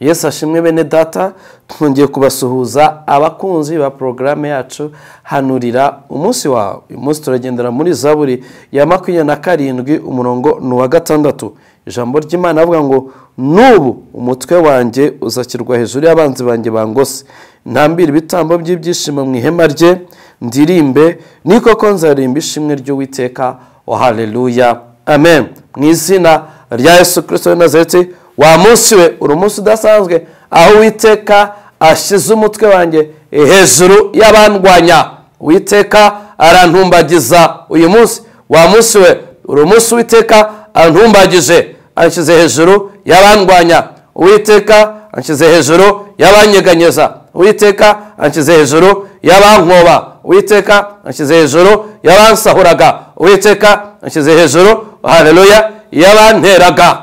Yesu ashimwe bene data, twongeye kubasuhuza abakunzi ba porogaramu yacu Hanurira umunsi wawe. Uyu munsi turagendera muri Zaburi ya 27 umurongo n'uwa 6. Ijambo ry'Imana avuga ngo nubu umutwe wanjye uzakirwa hejuru y'abanzi banjye bangose, ntambira ibitambo by'ibyishimo mu ihema rye, ndirimbe ni koko nzarimba ishimwe ry'Uwiteka. Haleluya, amen. Mu izina rya Yesu Kristo w'i Nazareti, wa munsi we uri umunsi udasanzwe, aho Uwiteka ashize umutwe wanjye hejuru y'abandwanya. Uwiteka arantumbagiza uyu munsi. Wa munsi we uri umunsi Uwiteka antumbagije, anshize hejuru y'abandwanya. Uwiteka anshize hejuru y'abanyeganyeza. Uwiteka anshize hejuru y'abankoba. Uwiteka anshize hejuru y'abansahuraga. Uwiteka anshize hejuru, haleluya, y'abanteraga.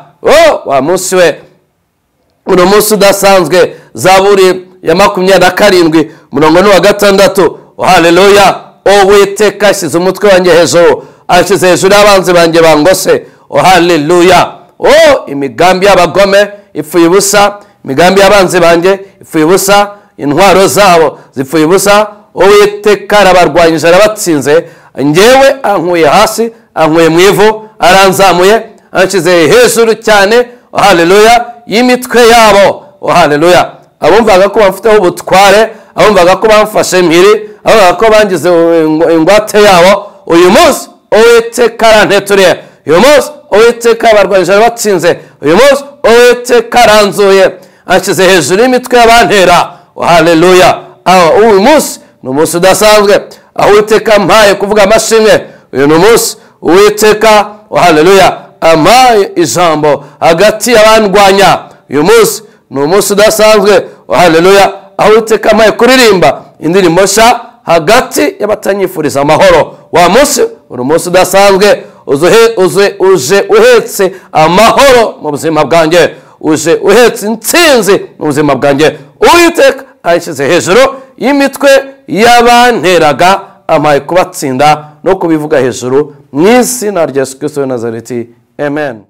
Wa munsi we uri umunsi udasanzwe. Zaburi ya 27 umurongo n'uwa 6. Haleluya. Uwiteka ashyize umutwe wanjye hejuru, ashyize hejuru y'abanzi banjye bangose. Haleluya. Imigambi y'abagome ipfuye ubusa, imigambi y'abanzi banjye ipfuye ubusa, intwaro zabo zipfuye ubusa. Uwiteka arabarwanyije, arabatsinze. Njyewe ankuye hasi, ankuye mu ivu, aranzamuye, anshize hejuru cyane, haleluya, y'imitwe yabo. Haleluya. Abumvaga ko bafiteho ubutware, abumvaga ko bamfashe mpiri, abumvaga ko bangize ingwate yabo, uyu munsi Uwiteka aranteturiye. Uyu munsi Uwiteka abarwanyije, arabatsinze. Uyu munsi Uwiteka aranzuye, anshize hejuru y'imitwe y'abantera. Haleluya. Uyu munsi ni umunsi udasanzwe, aho Uwiteka mpaye kuvuga amashimwe. Uyu ni umunsi Uwiteka, haleluya, amaye ijambo hagati y'abandwanya. Uyu munsi ni umunsi udasanzwe, haleluya, aho Uwiteka amaye kuririmba indirimbo nshya hagati y'abatanyifuriza amahoro. Wa munsi uri umunsi udasanzwe, uje uhetse amahoro mu buzima bwanjye, uje uhetse intsinzi mu buzima bwanjye. Uwiteka ayishyize hejuru y'imitwe y'abanteraga, amaye kubatsinda no kubivuga hejuru, mu izina rya Yesu Kristo w'i Nazareti, amen.